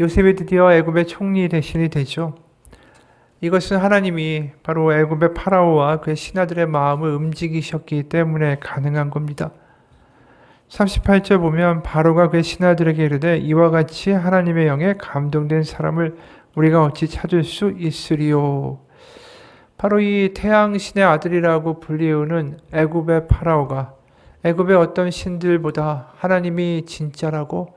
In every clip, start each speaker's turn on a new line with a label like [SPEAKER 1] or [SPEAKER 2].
[SPEAKER 1] 요셉이 드디어 애굽의 총리 대신이 되죠. 이것은 하나님이 바로 애굽의 파라오와 그의 신하들의 마음을 움직이셨기 때문에 가능한 겁니다. 38절 보면 바로가 그의 신하들에게 이르되 이와 같이 하나님의 영에 감동된 사람을 우리가 어찌 찾을 수 있으리요. 바로 이 태양신의 아들이라고 불리우는 애굽의 파라오가 애굽의 어떤 신들보다 하나님이 진짜라고,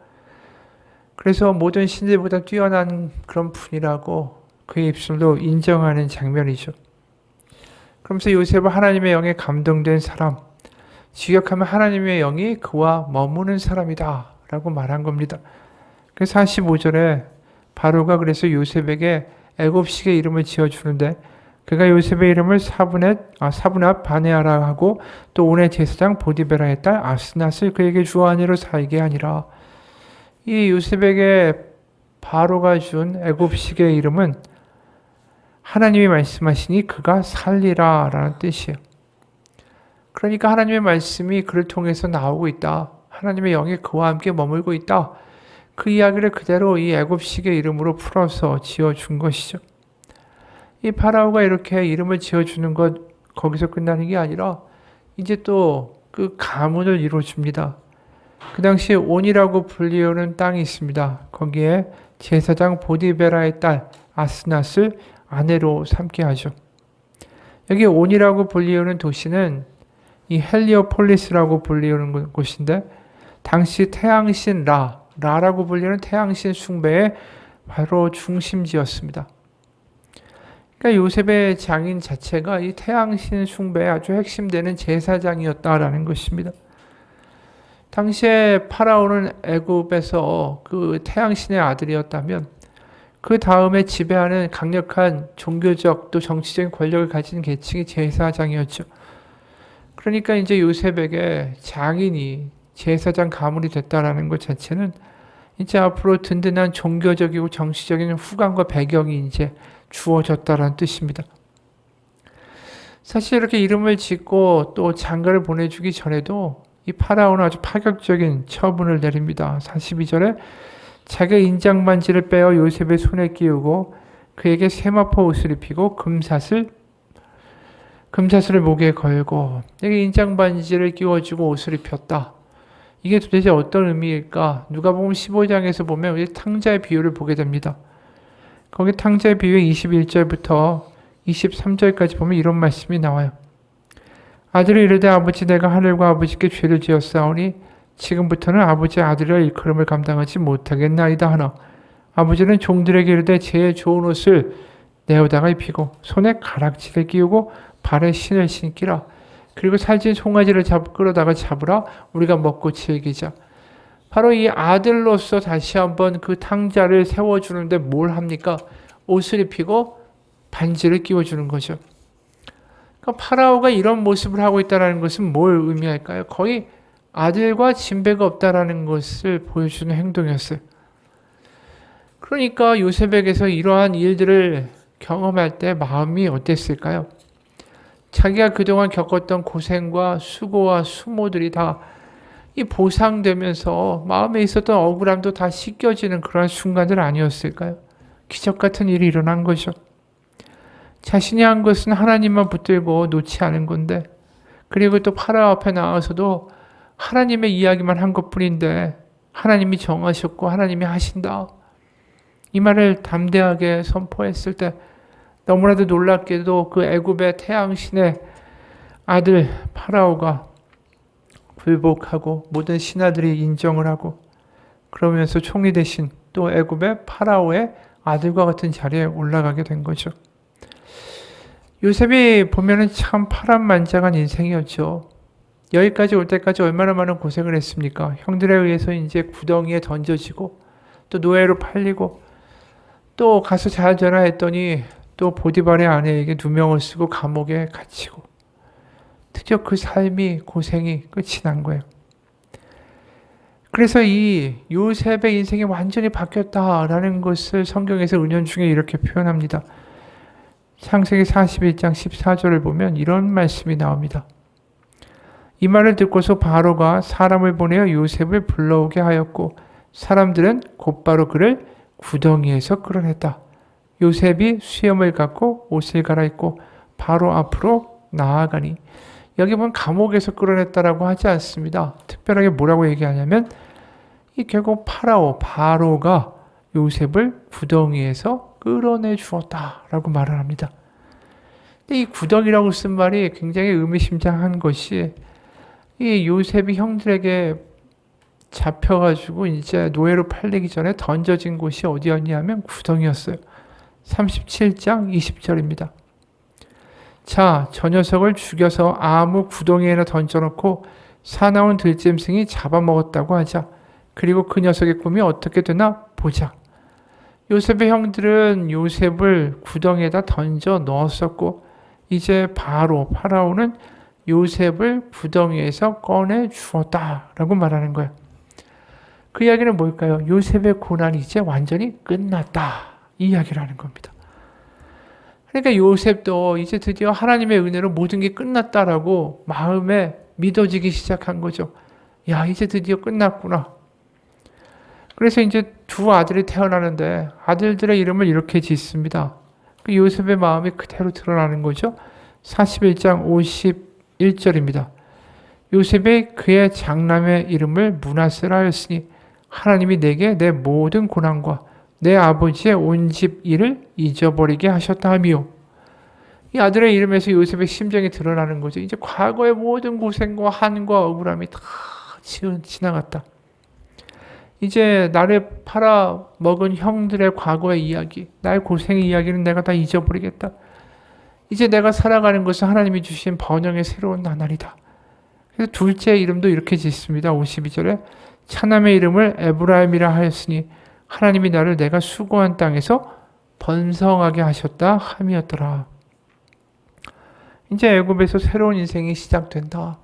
[SPEAKER 1] 그래서 모든 신들보다 뛰어난 그런 분이라고 그의 입술로 인정하는 장면이죠. 그러면서 요셉은 하나님의 영에 감동된 사람, 직역하면 하나님의 영이 그와 머무는 사람이다 라고 말한 겁니다. 그래서 45절에 바로가 그래서 요셉에게 애굽식의 이름을 지어주는데 그가 요셉의 이름을 사브낫 바네아라 하고 또 온의 제사장 보디베라의 딸 아스낫을 그에게 주어하니로 살게 하니라. 이 요셉에게 바로가 준 애굽식의 이름은 하나님이 말씀하시니 그가 살리라 라는 뜻이에요. 그러니까 하나님의 말씀이 그를 통해서 나오고 있다. 하나님의 영이 그와 함께 머물고 있다. 그 이야기를 그대로 이 애굽식의 이름으로 풀어서 지어준 것이죠. 이 파라오가 이렇게 이름을 지어주는 것 거기서 끝나는 게 아니라 이제 또 그 가문을 이루어줍니다. 그 당시에 온이라고 불리우는 땅이 있습니다. 거기에 제사장 보디베라의 딸 아스낫을 아내로 삼게 하죠. 여기 온이라고 불리우는 도시는 이 헬리오폴리스라고 불리우는 곳인데 당시 태양신 라라고 불리는 태양신 숭배의 바로 중심지였습니다. 그러니까 요셉의 장인 자체가 이 태양신 숭배의 아주 핵심되는 제사장이었다라는 것입니다. 당시에 파라오는 애굽에서 그 태양신의 아들이었다면 그 다음에 지배하는 강력한 종교적 또 정치적인 권력을 가진 계층이 제사장이었죠. 그러니까 이제 요셉에게 장인이 제사장 가문이 됐다라는 것 자체는 이제 앞으로 든든한 종교적이고 정치적인 후광과 배경이 이제 주어졌다라는 뜻입니다. 사실 이렇게 이름을 짓고 또 장가를 보내주기 전에도 이 파라오는 아주 파격적인 처분을 내립니다. 42절에 자기 인장반지를 빼어 요셉의 손에 끼우고 그에게 세마포 옷을 입히고 금사슬을 목에 걸고 여기 인장반지를 끼워주고 옷을 입혔다. 이게 도대체 어떤 의미일까? 누가복음 15장에서 보면 우리 탕자의 비유를 보게 됩니다. 거기 탕자의 비유의 21절부터 23절까지 보면 이런 말씀이 나와요. 아들이 이르되 아버지 내가 하늘과 아버지께 죄를 지었사오니 지금부터는 아버지의 아들이라 일컬음을 감당하지 못하겠나이다 하나 아버지는 종들에게 이르되 제일 좋은 옷을 내어다가 입히고 손에 가락지를 끼우고 발에 신을 신기라. 그리고 살찐 송아지를 끌어다가 잡으라. 우리가 먹고 즐기자. 바로 이 아들로서 다시 한번 그 탕자를 세워주는데 뭘 합니까? 옷을 입히고 반지를 끼워주는 거죠. 그러니까 파라오가 이런 모습을 하고 있다는 것은 뭘 의미할까요? 거의 아들과 진배가 없다라는 것을 보여주는 행동이었어요. 그러니까 요셉에게서 이러한 일들을 경험할 때 마음이 어땠을까요? 자기가 그동안 겪었던 고생과 수고와 수모들이 다 이 보상되면서 마음에 있었던 억울함도 다 씻겨지는 그런 순간들 아니었을까요? 기적 같은 일이 일어난 거죠. 자신이 한 것은 하나님만 붙들고 놓지 않은 건데, 그리고 또 파라오 앞에 나와서도 하나님의 이야기만 한 것뿐인데 하나님이 정하셨고 하나님이 하신다. 이 말을 담대하게 선포했을 때 너무나도 놀랍게도 그 애굽의 태양신의 아들 파라오가 굴복하고 모든 신하들이 인정을 하고 그러면서 총리 대신 또 애굽의 파라오의 아들과 같은 자리에 올라가게 된 거죠. 요셉이 보면은 참 파란만장한 인생이었죠. 여기까지 올 때까지 얼마나 많은 고생을 했습니까? 형들에 의해서 이제 구덩이에 던져지고 또 노예로 팔리고 또 가서 잘 되나 했더니 또 보디발의 아내에게 누명을 쓰고 감옥에 갇히고 드디어 그 삶이 고생이 끝이 난 거예요. 그래서 이 요셉의 인생이 완전히 바뀌었다라는 것을 성경에서 은연중에 이렇게 표현합니다. 창세기 41장 14절을 보면 이런 말씀이 나옵니다. 이 말을 듣고서 바로가 사람을 보내어 요셉을 불러오게 하였고 사람들은 곧바로 그를 구덩이에서 끌어냈다. 요셉이 수염을 갖고 옷을 갈아입고 바로 앞으로 나아가니. 여기 보면 감옥에서 끌어냈다라고 하지 않습니다. 특별하게 뭐라고 얘기하냐면 이 결국 바로가 요셉을 구덩이에서 끌어내 주었다라고 말을 합니다. 근데 이 구덩이라고 쓴 말이 굉장히 의미심장한 것이 이 요셉이 형들에게 잡혀가지고 이제 노예로 팔리기 전에 던져진 곳이 어디였냐면 구덩이였어요. 37장 20절입니다. 자, 저 녀석을 죽여서 아무 구덩이에나 던져놓고 사나운 들짐승이 잡아먹었다고 하자. 그리고 그 녀석의 꿈이 어떻게 되나 보자. 요셉의 형들은 요셉을 구덩이에다 던져 넣었었고 이제 파라오는 요셉을 구덩이에서 꺼내 주었다라고 말하는 거예요. 그 이야기는 뭘까요? 요셉의 고난이 이제 완전히 끝났다. 이 이야기를 하는 겁니다. 그러니까 요셉도 이제 드디어 하나님의 은혜로 모든 게 끝났다라고 마음에 믿어지기 시작한 거죠. 야, 이제 드디어 끝났구나. 그래서 이제 두 아들이 태어나는데 아들들의 이름을 이렇게 짓습니다. 그 요셉의 마음이 그대로 드러나는 거죠. 41장 51절입니다. 요셉이 그의 장남의 이름을 므낫세라 하였으니 하나님이 내게 내 모든 고난과 내 아버지의 온 집 일을 잊어버리게 하셨다 하미요. 이 아들의 이름에서 요셉의 심정이 드러나는 거죠. 이제 과거의 모든 고생과 한과 억울함이 다 지나갔다. 이제 나를 팔아먹은 형들의 과거의 이야기, 나의 고생의 이야기는 내가 다 잊어버리겠다. 이제 내가 살아가는 것은 하나님이 주신 번영의 새로운 나날이다. 그래서 둘째 이름도 이렇게 짓습니다. 52절에 차남의 이름을 에브라임이라 하였으니 하나님이 나를 내가 수고한 땅에서 번성하게 하셨다 함이었더라. 이제 애굽에서 새로운 인생이 시작된다.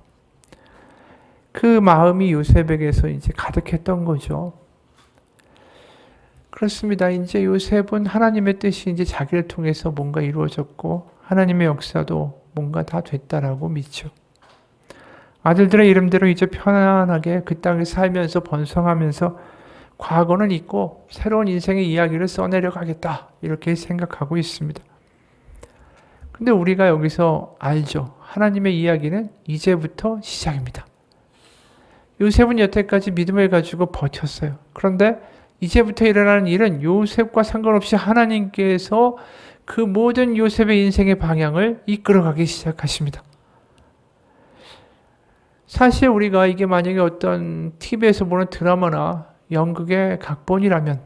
[SPEAKER 1] 그 마음이 요셉에게서 이제 가득했던 거죠. 그렇습니다. 이제 요셉은 하나님의 뜻이 이제 자기를 통해서 뭔가 이루어졌고 하나님의 역사도 뭔가 다 됐다라고 믿죠. 아들들의 이름대로 이제 편안하게 그 땅에 살면서 번성하면서 과거는 잊고 새로운 인생의 이야기를 써내려 가겠다. 이렇게 생각하고 있습니다. 근데 우리가 여기서 알죠. 하나님의 이야기는 이제부터 시작입니다. 요셉은 여태까지 믿음을 가지고 버텼어요. 그런데 이제부터 일어나는 일은 요셉과 상관없이 하나님께서 그 모든 요셉의 인생의 방향을 이끌어가기 시작하십니다. 사실 우리가 이게 만약에 어떤 TV에서 보는 드라마나 연극의 각본이라면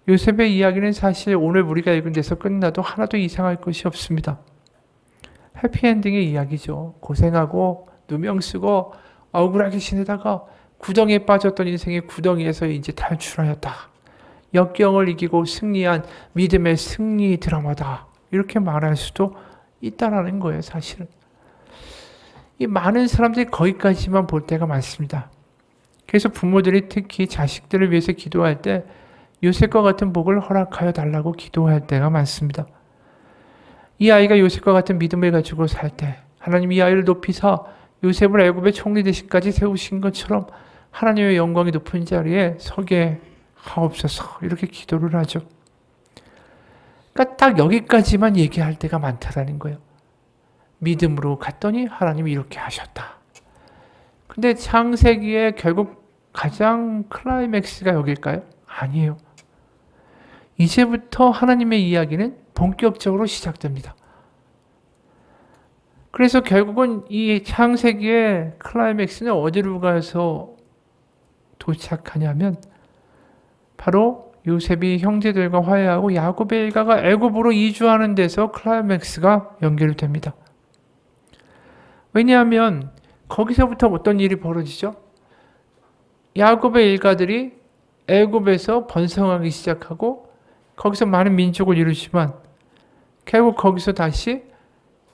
[SPEAKER 1] 요셉의 이야기는 사실 오늘 우리가 읽은 데서 끝나도 하나도 이상할 것이 없습니다. 해피엔딩의 이야기죠. 고생하고 누명 쓰고 억울하게 지내다가 구덩이에 빠졌던 인생의 구덩이에서 이제 탈출하였다. 역경을 이기고 승리한 믿음의 승리 드라마다. 이렇게 말할 수도 있다라는 거예요, 사실은. 이 많은 사람들이 거기까지만 볼 때가 많습니다. 그래서 부모들이 특히 자식들을 위해서 기도할 때 요셉과 같은 복을 허락하여 달라고 기도할 때가 많습니다. 이 아이가 요셉과 같은 믿음을 가지고 살 때 하나님이 이 아이를 높이사 요셉을 애굽의 총리 대신까지 세우신 것처럼 하나님의 영광이 높은 자리에 서게 하옵소서 이렇게 기도를 하죠. 그러니까 딱 여기까지만 얘기할 때가 많다라는 거예요. 믿음으로 갔더니 하나님이 이렇게 하셨다. 근데 창세기의 결국 가장 클라이맥스가 여길까요? 아니에요. 이제부터 하나님의 이야기는 본격적으로 시작됩니다. 그래서 결국은 이 창세기의 클라이맥스는 어디로 가서 도착하냐면 바로 요셉이 형제들과 화해하고 야곱의 일가가 애굽으로 이주하는 데서 클라이맥스가 연결됩니다. 왜냐하면 거기서부터 어떤 일이 벌어지죠? 야곱의 일가들이 애굽에서 번성하기 시작하고 거기서 많은 민족을 이루지만 결국 거기서 다시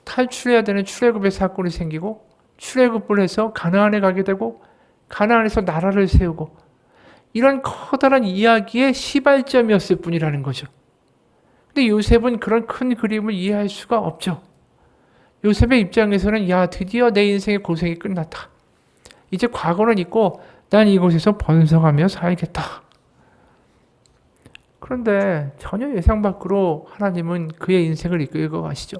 [SPEAKER 1] 탈출해야 되는 출애굽의 사건이 생기고 출애굽을 해서 가나안에 가게 되고 가나안에서 나라를 세우고 이런 커다란 이야기의 시발점이었을 뿐이라는 거죠. 근데 요셉은 그런 큰 그림을 이해할 수가 없죠. 요셉의 입장에서는 야 드디어 내 인생의 고생이 끝났다. 이제 과거는 잊고 난 이곳에서 번성하며 살겠다. 그런데 전혀 예상 밖으로 하나님은 그의 인생을 이끌고 가시죠.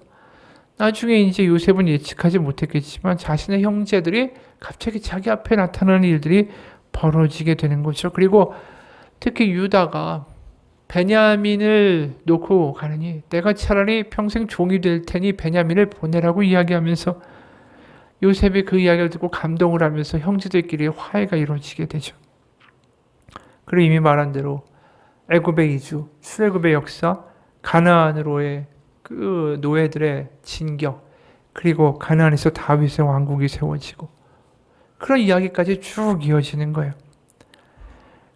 [SPEAKER 1] 나중에 이제 요셉은 예측하지 못했겠지만 자신의 형제들이 갑자기 자기 앞에 나타나는 일들이 벌어지게 되는 거죠. 그리고 특히 유다가 베냐민을 놓고 가느니 내가 차라리 평생 종이 될 테니 베냐민을 보내라고 이야기하면서 요셉이 그 이야기를 듣고 감동을 하면서 형제들끼리 화해가 이루어지게 되죠. 그리고 이미 말한 대로 애굽의 이주, 출애굽의 역사, 가나안으로의 그 노예들의 진격, 그리고 가나안에서 다윗의 왕국이 세워지고 그런 이야기까지 쭉 이어지는 거예요.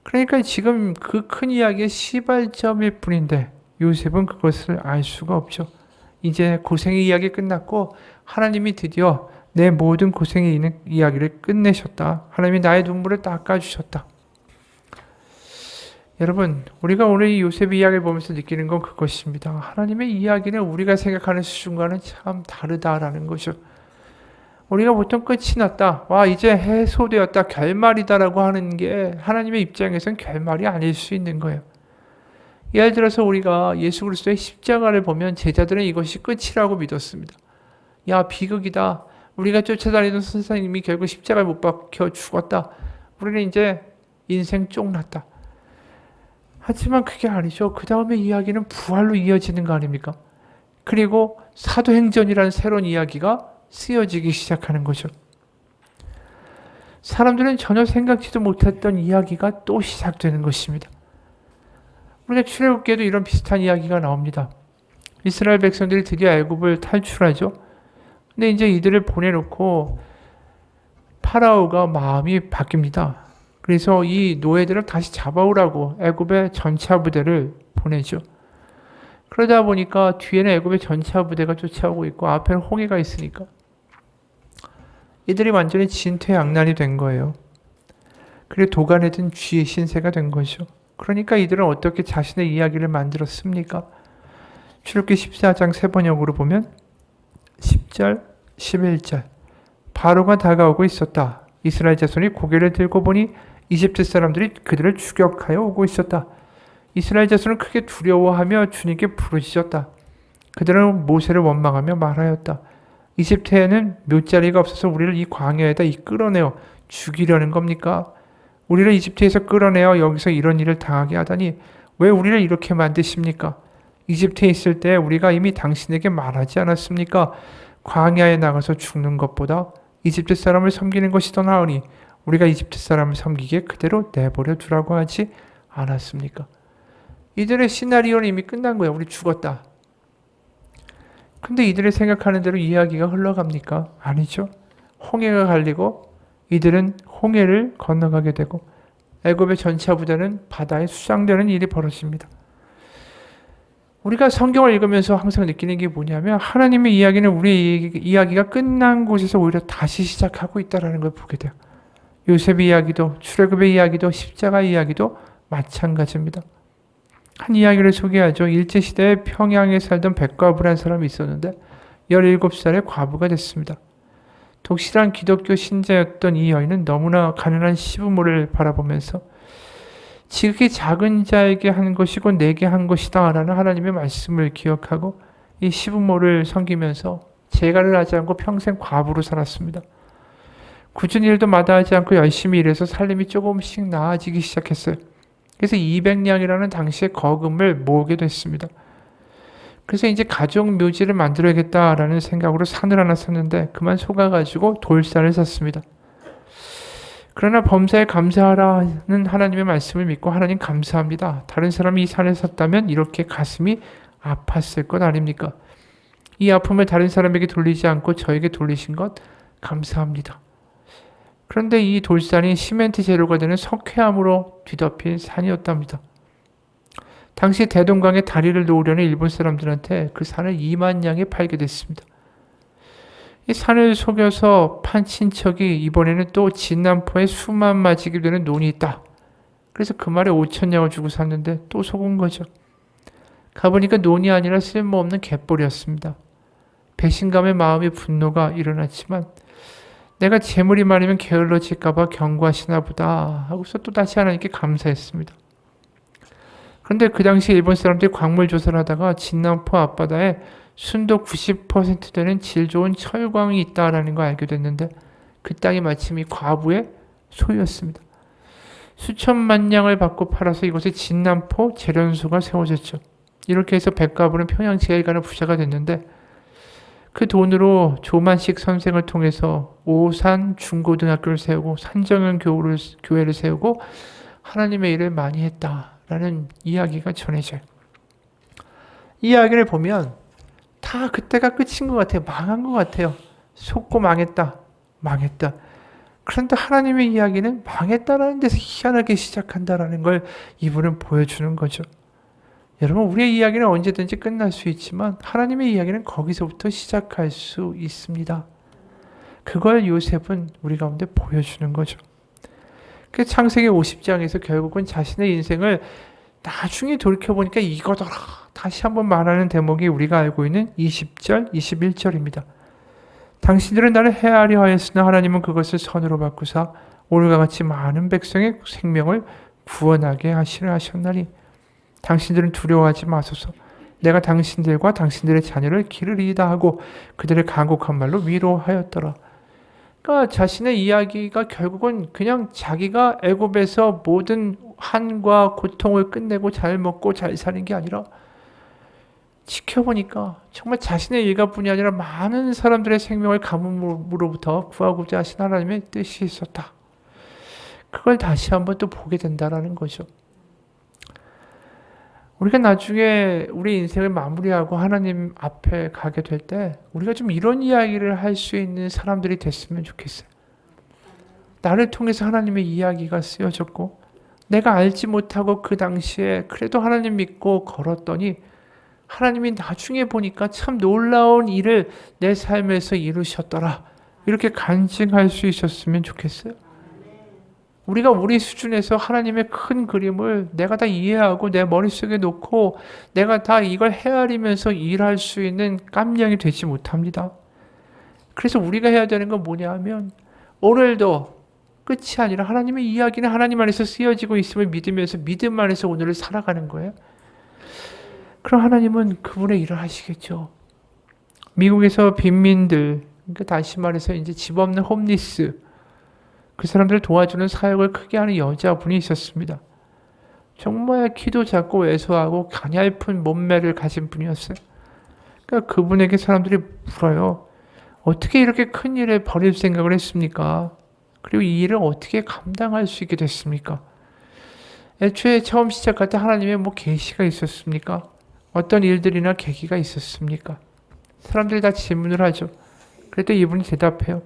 [SPEAKER 1] 그러니까 지금 그 큰 이야기의 시발점일 뿐인데 요셉은 그것을 알 수가 없죠. 이제 고생의 이야기 끝났고 하나님이 드디어 내 모든 고생의 이야기를 끝내셨다. 하나님이 나의 눈물을 닦아주셨다. 여러분, 우리가 오늘 이 요셉의 이야기를 보면서 느끼는 건 그것입니다. 하나님의 이야기는 우리가 생각하는 수준과는 참 다르다라는 거죠. 우리가 보통 끝이 났다. 와, 이제 해소되었다. 결말이다라고 하는 게 하나님의 입장에선 결말이 아닐 수 있는 거예요. 예를 들어서 우리가 예수 그리스도의 십자가를 보면 제자들은 이것이 끝이라고 믿었습니다. 야, 비극이다. 우리가 쫓아다니던 선생님이 결국 십자가에 못 박혀 죽었다. 우리는 이제 인생 쫑났다. 하지만 그게 아니죠. 그 다음에 이야기는 부활로 이어지는 거 아닙니까? 그리고 사도행전이라는 새로운 이야기가 쓰여지기 시작하는 거죠. 사람들은 전혀 생각지도 못했던 이야기가 또 시작되는 것입니다. 우리가 출애굽기에도 이런 비슷한 이야기가 나옵니다. 이스라엘 백성들이 드디어 애굽을 탈출하죠. 근데 이제 이들을 보내놓고 파라오가 마음이 바뀝니다. 그래서 이 노예들을 다시 잡아오라고 애굽의 전차 부대를 보내죠. 그러다 보니까 뒤에는 애굽의 전차 부대가 쫓아오고 있고 앞에는 홍해가 있으니까 이들이 완전히 진퇴양난이 된 거예요. 그리고 도간에 든 쥐의 신세가 된 거죠. 그러니까 이들은 어떻게 자신의 이야기를 만들었습니까? 출애굽기 14장 세 번역으로 보면 10절, 11절 바로가 다가오고 있었다. 이스라엘 자손이 고개를 들고 보니 이집트 사람들이 그들을 추격하여 오고 있었다. 이스라엘 자손은 크게 두려워하며 주님께 부르짖었다. 그들은 모세를 원망하며 말하였다. 이집트에는 묘자리가 없어서 우리를 이 광야에다 끌어내어 죽이려는 겁니까? 우리를 이집트에서 끌어내어 여기서 이런 일을 당하게 하다니 왜 우리를 이렇게 만드십니까? 이집트에 있을 때 우리가 이미 당신에게 말하지 않았습니까? 광야에 나가서 죽는 것보다 이집트 사람을 섬기는 것이 더 나으니 우리가 이집트 사람을 섬기기에 그대로 내버려 두라고 하지 않았습니까? 이들의 시나리오는 이미 끝난 거야. 우리 죽었다. 근데 이들이 생각하는 대로 이야기가 흘러갑니까? 아니죠. 홍해가 갈리고 이들은 홍해를 건너가게 되고 애굽의 전차 부대는 바다에 수장되는 일이 벌어집니다. 우리가 성경을 읽으면서 항상 느끼는 게 뭐냐면 하나님의 이야기는 우리의 이야기가 끝난 곳에서 오히려 다시 시작하고 있다는 걸 보게 돼요. 요셉의 이야기도 출애굽의 이야기도 십자가 이야기도 마찬가지입니다. 한 이야기를 소개하죠. 일제시대에 평양에 살던 백과부라는 사람이 있었는데 17살의 과부가 됐습니다. 독실한 기독교 신자였던 이 여인은 너무나 가난한 시부모를 바라보면서 지극히 작은 자에게 한 것이고 내게 한 것이다 라는 하나님의 말씀을 기억하고 이 시부모를 섬기면서 재가를 하지 않고 평생 과부로 살았습니다. 굳은 일도 마다하지 않고 열심히 일해서 살림이 조금씩 나아지기 시작했어요. 그래서 200냥이라는 당시의 거금을 모으게 됐습니다. 그래서 이제 가족 묘지를 만들어야겠다라는 생각으로 산을 하나 샀는데 그만 속아가지고 돌산을 샀습니다. 그러나 범사에 감사하라는 하나님의 말씀을 믿고 하나님 감사합니다. 다른 사람이 이 산을 샀다면 이렇게 가슴이 아팠을 것 아닙니까? 이 아픔을 다른 사람에게 돌리지 않고 저에게 돌리신 것 감사합니다. 그런데 이 돌산이 시멘트 재료가 되는 석회암으로 뒤덮인 산이었답니다. 당시 대동강에 다리를 놓으려는 일본 사람들한테 그 산을 2만 냥에 팔게 됐습니다. 이 산을 속여서 판 친척이 이번에는 또 진남포에 수만 맞이게 되는 논이 있다. 그래서 그 말에 5천 냥을 주고 샀는데 또 속은 거죠. 가보니까 논이 아니라 쓸모없는 갯벌이었습니다. 배신감의 마음의 분노가 일어났지만 내가 재물이 많으면 게을러질까 봐 경고하시나 보다 하고서 또 다시 하나님께 감사했습니다. 그런데 그 당시 일본 사람들이 광물 조사를 하다가 진남포 앞바다에 순도 90% 되는 질 좋은 철광이 있다라는 걸 알게 됐는데 그 땅이 마침 이 과부의 소유였습니다. 수천만 냥을 받고 팔아서 이곳에 진남포 재련소가 세워졌죠. 이렇게 해서 백과부는 평양 지하에 가는 부자가 됐는데 그 돈으로 조만식 선생을 통해서 오산 중고등학교를 세우고 산정현 교회를 세우고 하나님의 일을 많이 했다라는 이야기가 전해져요. 이 이야기를 보면 다 그때가 끝인 것 같아요. 망한 것 같아요. 속고 망했다. 그런데 하나님의 이야기는 망했다라는 데서 희한하게 시작한다라는 걸 이분은 보여주는 거죠. 여러분, 우리의 이야기는 언제든지 끝날 수 있지만 하나님의 이야기는 거기서부터 시작할 수 있습니다. 그걸 요셉은 우리 가운데 보여주는 거죠. 그 창세기 50장에서 결국은 자신의 인생을 나중에 돌이켜보니까 이거더라 다시 한번 말하는 대목이 우리가 알고 있는 20절, 21절입니다. 당신들은 나를 해하려 하였으나 하나님은 그것을 선으로 바꾸사 오늘과 같이 많은 백성의 생명을 구원하게 하시려 하셨나니 당신들은 두려워하지 마소서. 내가 당신들과 당신들의 자녀를 기르리이다 하고 그들의 간곡한 말로 위로하였더라. 그러니까 자신의 이야기가 결국은 그냥 자기가 애굽에서 모든 한과 고통을 끝내고 잘 먹고 잘 사는 게 아니라 지켜보니까 정말 자신의 일가뿐이 아니라 많은 사람들의 생명을 가뭄으로부터 구하고자 하신 하나님의 뜻이 있었다. 그걸 다시 한번 또 보게 된다라는 거죠. 우리가 나중에 우리 인생을 마무리하고 하나님 앞에 가게 될 때 우리가 좀 이런 이야기를 할 수 있는 사람들이 됐으면 좋겠어요. 나를 통해서 하나님의 이야기가 쓰여졌고 내가 알지 못하고 그 당시에 그래도 하나님 믿고 걸었더니 하나님이 나중에 보니까 참 놀라운 일을 내 삶에서 이루셨더라. 이렇게 간증할 수 있었으면 좋겠어요. 우리가 우리 수준에서 하나님의 큰 그림을 내가 다 이해하고 내 머릿속에 놓고 내가 다 이걸 헤아리면서 일할 수 있는 깜냥이 되지 못합니다. 그래서 우리가 해야 되는 건 뭐냐 하면 오늘도 끝이 아니라 하나님의 이야기는 하나님 안에서 쓰여지고 있음을 믿으면서 믿음 안에서 오늘을 살아가는 거예요. 그럼 하나님은 그분의 일을 하시겠죠. 미국에서 빈민들, 그러니까 다시 말해서 이제 집 없는 홈리스, 그 사람들을 도와주는 사역을 크게 하는 여자분이 있었습니다. 정말 키도 작고 왜소하고 가냘픈 몸매를 가진 분이었어요. 그러니까 그분에게 사람들이 물어요. 어떻게 이렇게 큰 일을 벌일 생각을 했습니까? 그리고 이 일을 어떻게 감당할 수 있게 됐습니까? 애초에 처음 시작할 때 하나님의 계시가 있었습니까? 어떤 일들이나 계기가 있었습니까? 사람들이 다 질문을 하죠. 그래도 이분이 대답해요.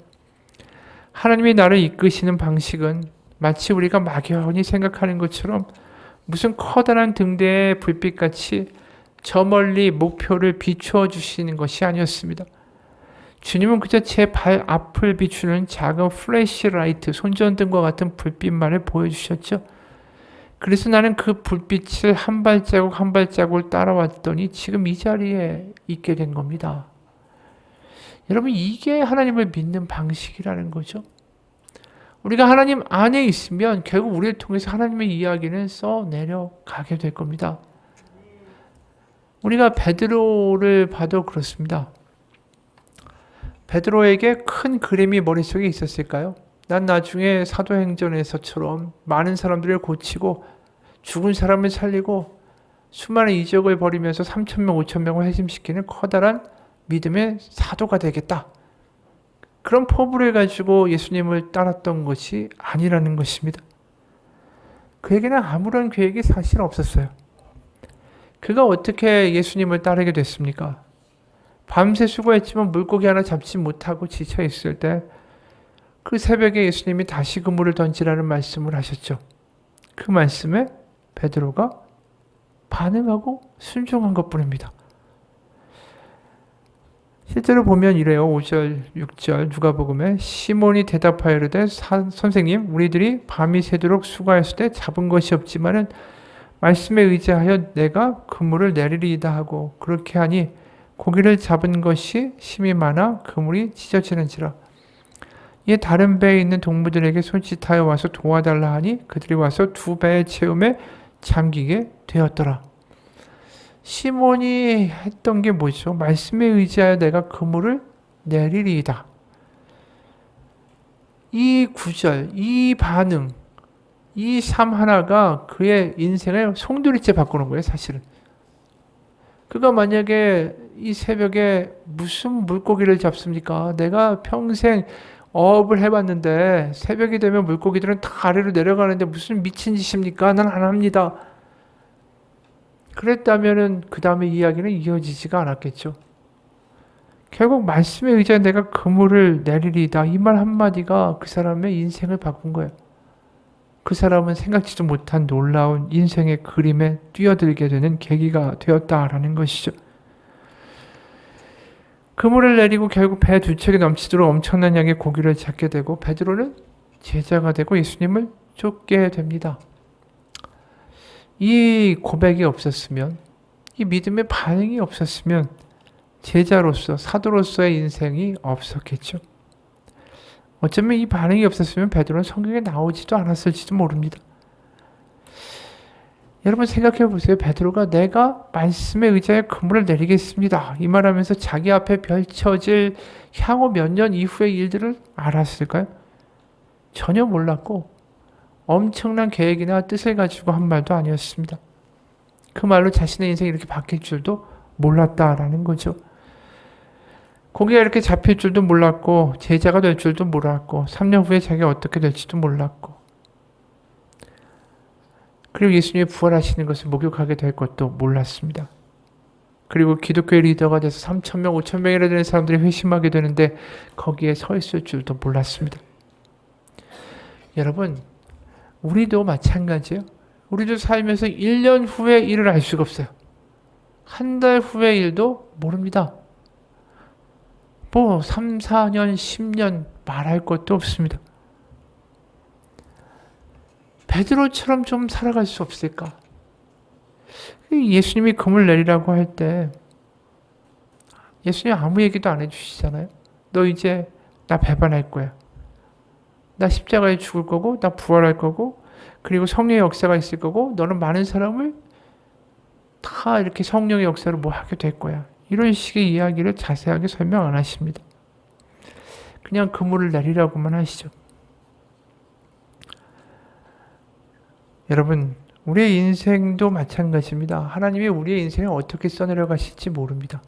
[SPEAKER 1] 하나님이 나를 이끄시는 방식은 마치 우리가 막연히 생각하는 것처럼 무슨 커다란 등대의 불빛같이 저 멀리 목표를 비추어 주시는 것이 아니었습니다. 주님은 그저 제 발 앞을 비추는 작은 플래시라이트, 손전등과 같은 불빛만을 보여주셨죠. 그래서 나는 그 불빛을 한 발자국 한 발자국을 따라왔더니 지금 이 자리에 있게 된 겁니다. 여러분, 이게 하나님을 믿는 방식이라는 거죠. 우리가 하나님 안에 있으면 결국 우리를 통해서 하나님의 이야기는 써내려가게 될 겁니다. 우리가 베드로를 봐도 그렇습니다. 베드로에게 큰 그림이 머릿속에 있었을까요? 난 나중에 사도행전에서처럼 많은 사람들을 고치고 죽은 사람을 살리고 수많은 이적을 벌이면서 3,000명, 5,000명을 회심시키는 커다란 믿음의 사도가 되겠다. 그런 포부를 가지고 예수님을 따랐던 것이 아니라는 것입니다. 그에게는 아무런 계획이 사실 없었어요. 그가 어떻게 예수님을 따르게 됐습니까? 밤새 수고했지만 물고기 하나 잡지 못하고 지쳐 있을 때 그 새벽에 예수님이 다시 그물을 던지라는 말씀을 하셨죠. 그 말씀에 베드로가 반응하고 순종한 것뿐입니다. 실제로 보면 이래요. 5절, 6절 누가복음에 시몬이 대답하여 이르되 선생님 우리들이 밤이 새도록 수고하였을 때 잡은 것이 없지만은 말씀에 의지하여 내가 그물을 내리리이다 하고 그렇게 하니 고기를 잡은 것이 심이 많아 그물이 찢어지는지라. 이에 다른 배에 있는 동무들에게 손짓하여 와서 도와달라 하니 그들이 와서 두 배의 채움에 잠기게 되었더라. 시몬이 했던 게 뭐죠? 말씀에 의지하여 내가 그물을 내리리이다. 이 구절, 이 반응, 이 삶 하나가 그의 인생을 송두리째 바꾸는 거예요, 사실은. 그가 만약에 이 새벽에 무슨 물고기를 잡습니까? 내가 평생 어업을 해봤는데 새벽이 되면 물고기들은 다 아래로 내려가는데 무슨 미친 짓입니까? 난 안 합니다. 그랬다면은 그 다음에 이야기는 이어지지가 않았겠죠. 결국 말씀에 의지해 내가 그물을 내리리이다. 이 말 한마디가 그 사람의 인생을 바꾼 거예요. 그 사람은 생각지도 못한 놀라운 인생의 그림에 뛰어들게 되는 계기가 되었다라는 것이죠. 그물을 내리고 결국 배 두 척이 넘치도록 엄청난 양의 고기를 잡게 되고 베드로는 제자가 되고 예수님을 쫓게 됩니다. 이 고백이 없었으면, 이 믿음의 반응이 없었으면 제자로서, 사도로서의 인생이 없었겠죠. 어쩌면 이 반응이 없었으면 베드로는 성경에 나오지도 않았을지도 모릅니다. 여러분 생각해 보세요. 베드로가 내가 말씀에 의지하여 그물을 내리겠습니다. 이 말하면서 자기 앞에 펼쳐질 향후 몇 년 이후의 일들을 알았을까요? 전혀 몰랐고 엄청난 계획이나 뜻을 가지고 한 말도 아니었습니다. 그 말로 자신의 인생이 이렇게 바뀔 줄도 몰랐다라는 거죠. 고기가 이렇게 잡힐 줄도 몰랐고 제자가 될 줄도 몰랐고 3년 후에 자기가 어떻게 될지도 몰랐고 그리고 예수님이 부활하시는 것을 목격하게 될 것도 몰랐습니다. 그리고 기독교의 리더가 돼서 3,000명, 5,000명이나 되는 사람들이 회심하게 되는데 거기에 서 있을 줄도 몰랐습니다. 여러분, 우리도 마찬가지예요. 우리도 살면서 1년 후의 일을 알 수가 없어요. 한 달 후의 일도 모릅니다. 3, 4년, 10년 말할 것도 없습니다. 베드로처럼 좀 살아갈 수 없을까? 예수님이 그물 내리라고 할 때 예수님 아무 얘기도 안 해주시잖아요. 너 이제 나 배반할 거야. 나 십자가에 죽을 거고 나 부활할 거고 그리고 성령의 역사가 있을 거고 너는 많은 사람을 다 이렇게 성령의 역사로 뭐 하게 될 거야. 이런 식의 이야기를 자세하게 설명 안 하십니다. 그냥 그물을 내리라고만 하시죠. 여러분, 우리의 인생도 마찬가지입니다. 하나님이 우리의 인생을 어떻게 써내려 가실지 모릅니다.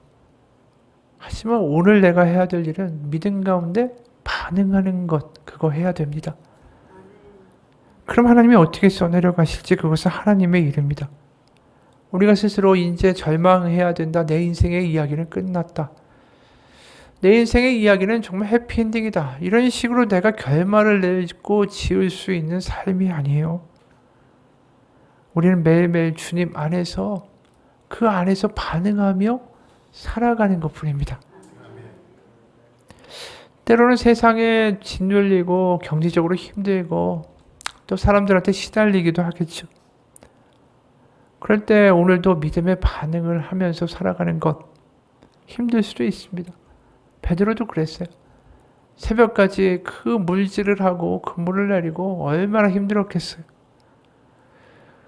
[SPEAKER 1] 하지만 오늘 내가 해야 될 일은 믿음 가운데 반응하는 것, 그거 해야 됩니다. 그럼 하나님이 어떻게 써내려 가실지 그것은 하나님의 일입니다. 우리가 스스로 이제 절망해야 된다. 내 인생의 이야기는 끝났다. 내 인생의 이야기는 정말 해피엔딩이다. 이런 식으로 내가 결말을 내고 지을 수 있는 삶이 아니에요. 우리는 매일매일 주님 안에서 그 안에서 반응하며 살아가는 것뿐입니다. 때로는 세상에 짓눌리고 경제적으로 힘들고 또 사람들한테 시달리기도 하겠죠. 그럴 때 오늘도 믿음의 반응을 하면서 살아가는 것 힘들 수도 있습니다. 베드로도 그랬어요. 새벽까지 그 물질을 하고 그물을 내리고 얼마나 힘들었겠어요.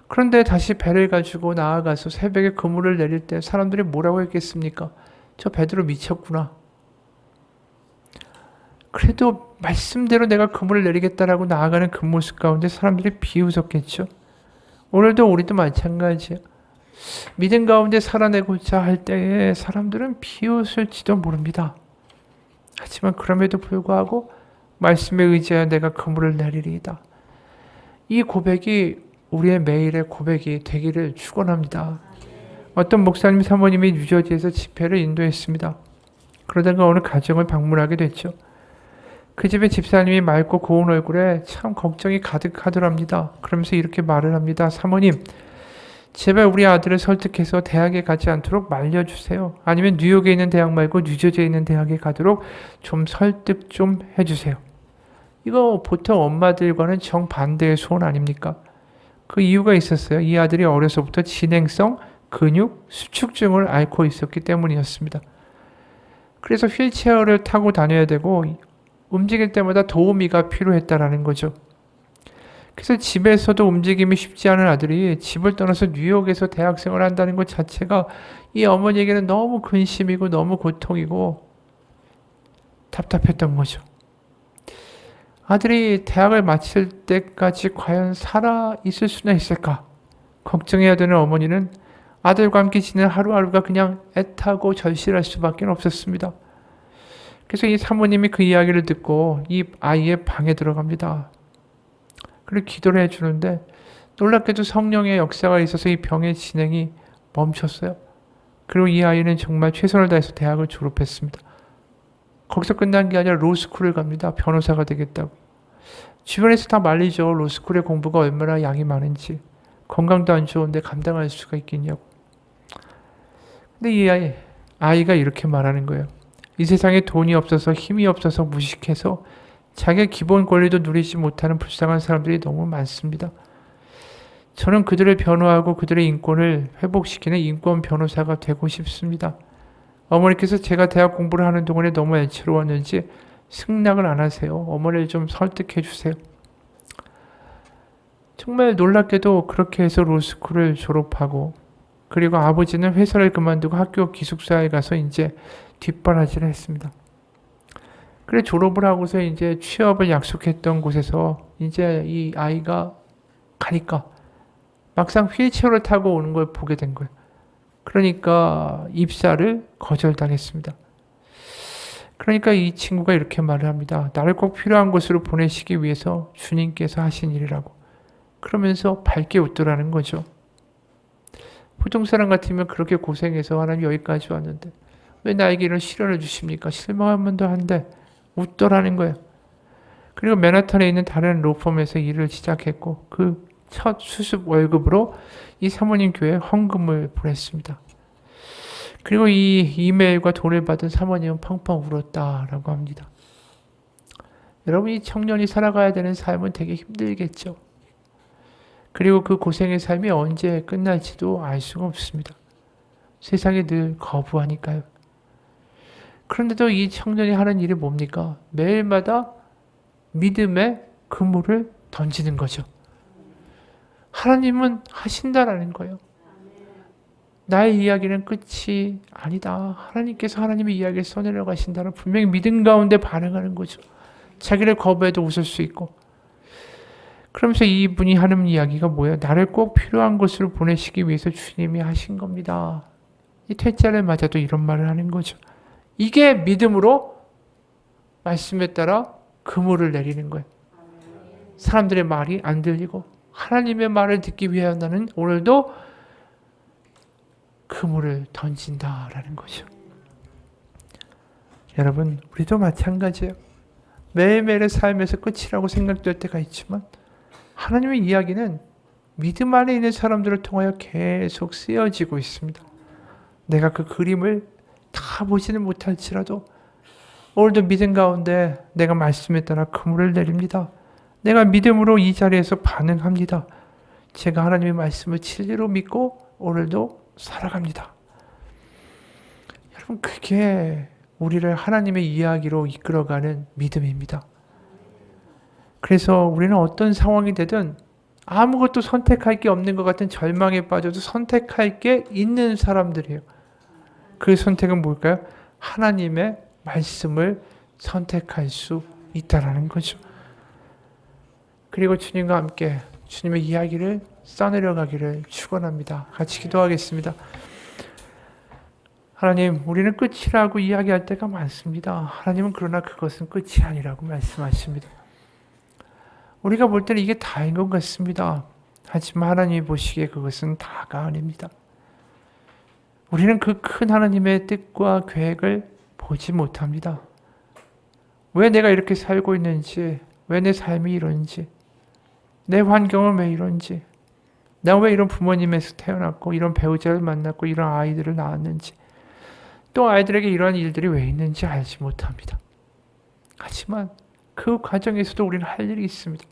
[SPEAKER 1] 그런데 다시 배를 가지고 나아가서 새벽에 그물을 내릴 때 사람들이 뭐라고 했겠습니까? 저 베드로 미쳤구나. 그래도 말씀대로 내가 그물을 내리겠다라고 나아가는 그 모습 가운데 사람들이 비웃었겠죠. 오늘도 우리도 마찬가지예요. 믿음 가운데 살아내고자 할 때에 사람들은 비웃을지도 모릅니다. 하지만 그럼에도 불구하고 말씀에 의지하여 내가 그물을 내리리이다. 이 고백이 우리의 매일의 고백이 되기를 축원합니다. 어떤 목사님 사모님이 뉴저지에서 집회를 인도했습니다. 그러다가 어느 가정을 방문하게 됐죠. 그 집의 집사님이 맑고 고운 얼굴에 참 걱정이 가득하더랍니다. 그러면서 이렇게 말을 합니다. 사모님, 제발 우리 아들을 설득해서 대학에 가지 않도록 말려주세요. 아니면 뉴욕에 있는 대학 말고 뉴저지에 있는 대학에 가도록 좀 설득 좀 해주세요. 이거 보통 엄마들과는 정반대의 소원 아닙니까? 그 이유가 있었어요. 이 아들이 어려서부터 진행성 근육 수축증을 앓고 있었기 때문이었습니다. 그래서 휠체어를 타고 다녀야 되고 움직일 때마다 도우미가 필요했다라는 거죠. 그래서 집에서도 움직임이 쉽지 않은 아들이 집을 떠나서 뉴욕에서 대학생활을 한다는 것 자체가 이 어머니에게는 너무 근심이고 너무 고통이고 답답했던 거죠. 아들이 대학을 마칠 때까지 과연 살아 있을 수나 있을까? 걱정해야 되는 어머니는 아들과 함께 지낸 하루하루가 그냥 애타고 절실할 수밖에 없었습니다. 그래서 이 사모님이 그 이야기를 듣고 이 아이의 방에 들어갑니다. 그리고 기도를 해주는데 놀랍게도 성령의 역사가 있어서 이 병의 진행이 멈췄어요. 그리고 이 아이는 정말 최선을 다해서 대학을 졸업했습니다. 거기서 끝난 게 아니라 로스쿨을 갑니다. 변호사가 되겠다고. 주변에서 다 말리죠. 로스쿨의 공부가 얼마나 양이 많은지. 건강도 안 좋은데 감당할 수가 있겠냐고. 근데 이 아이가 이렇게 말하는 거예요. 이 세상에 돈이 없어서 힘이 없어서 무식해서 자기의 기본 권리도 누리지 못하는 불쌍한 사람들이 너무 많습니다. 저는 그들을 변호하고 그들의 인권을 회복시키는 인권 변호사가 되고 싶습니다. 어머니께서 제가 대학 공부를 하는 동안에 너무 애처로웠는지 승낙을 안 하세요. 어머니를 좀 설득해 주세요. 정말 놀랍게도 그렇게 해서 로스쿨을 졸업하고 그리고 아버지는 회사를 그만두고 학교 기숙사에 가서 이제 뒷바라지를 했습니다. 그래 졸업을 하고서 이제 취업을 약속했던 곳에서 이제 이 아이가 가니까 막상 휠체어를 타고 오는 걸 보게 된 거예요. 그러니까 입사를 거절당했습니다. 그러니까 이 친구가 이렇게 말을 합니다. 나를 꼭 필요한 곳으로 보내시기 위해서 주님께서 하신 일이라고. 그러면서 밝게 웃더라는 거죠. 보통 사람 같으면 그렇게 고생해서 하나님 여기까지 왔는데 왜 나에게 이런 시련을 주십니까? 실망하면 더 한데 웃더라는 거예요. 그리고 맨하탄에 있는 다른 로펌에서 일을 시작했고 그 첫 수습 월급으로 이 사모님 교회에 헌금을 보냈습니다. 그리고 이 이메일과 돈을 받은 사모님은 펑펑 울었다라고 합니다. 여러분 이 청년이 살아가야 되는 삶은 되게 힘들겠죠. 그리고 그 고생의 삶이 언제 끝날지도 알 수가 없습니다. 세상이 늘 거부하니까요. 그런데도 이 청년이 하는 일이 뭡니까? 매일마다 믿음의 그물을 던지는 거죠. 하나님은 하신다라는 거예요. 나의 이야기는 끝이 아니다. 하나님께서 하나님의 이야기를 써내려 가신다는 분명히 믿음 가운데 반응하는 거죠. 자기를 거부해도 웃을 수 있고. 그러면서 이분이 하는 이야기가 뭐예요? 나를 꼭 필요한 곳으로 보내시기 위해서 주님이 하신 겁니다. 이 퇴짜를 맞아도 이런 말을 하는 거죠. 이게 믿음으로 말씀에 따라 그물을 내리는 거예요. 사람들의 말이 안 들리고 하나님의 말을 듣기 위해 나는 오늘도 그물을 던진다라는 거죠. 여러분 우리도 마찬가지예요. 매일매일의 삶에서 끝이라고 생각될 때가 있지만 하나님의 이야기는 믿음 안에 있는 사람들을 통하여 계속 쓰여지고 있습니다. 내가 그 그림을 다 보지는 못할지라도 오늘도 믿음 가운데 내가 말씀에 따라 그물을 내립니다. 내가 믿음으로 이 자리에서 반응합니다. 제가 하나님의 말씀을 진리로 믿고 오늘도 살아갑니다. 여러분 그게 우리를 하나님의 이야기로 이끌어가는 믿음입니다. 그래서 우리는 어떤 상황이 되든 아무것도 선택할 게 없는 것 같은 절망에 빠져도 선택할 게 있는 사람들이에요. 그 선택은 뭘까요? 하나님의 말씀을 선택할 수 있다라는 거죠. 그리고 주님과 함께 주님의 이야기를 써내려가기를 축원합니다. 같이 기도하겠습니다. 하나님, 우리는 끝이라고 이야기할 때가 많습니다. 하나님은 그러나 그것은 끝이 아니라고 말씀하십니다. 우리가 볼 때는 이게 다인 것 같습니다. 하지만 하나님이 보시기에 그것은 다가 아닙니다. 우리는 그 큰 하나님의 뜻과 계획을 보지 못합니다. 왜 내가 이렇게 살고 있는지, 왜 내 삶이 이런지, 내 환경은 왜 이런지, 내가 왜 이런 부모님에서 태어났고 이런 배우자를 만났고 이런 아이들을 낳았는지, 또 아이들에게 이러한 일들이 왜 있는지 알지 못합니다. 하지만 그 과정에서도 우리는 할 일이 있습니다.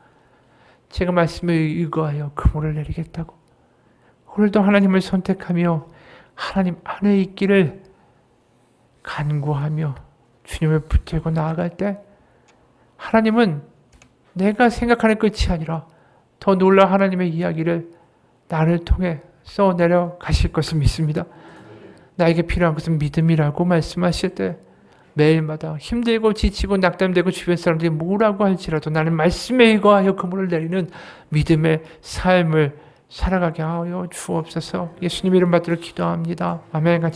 [SPEAKER 1] 제가 말씀에 의거하여 그물을 내리겠다고. 오늘도 하나님을 선택하며 하나님 안에 있기를 간구하며 주님을 붙들고 나아갈 때 하나님은 내가 생각하는 끝이 아니라 더 놀라운 하나님의 이야기를 나를 통해 써내려 가실 것을 믿습니다. 나에게 필요한 것은 믿음이라고 말씀하실 때 매일마다 힘들고 지치고 낙담되고 주변 사람들이 뭐라고 할지라도 나는 말씀에 의거하여 그물을 내리는 믿음의 삶을 살아가게 하여 주옵소서. 예수님 이름 받들어 기도합니다. 아멘.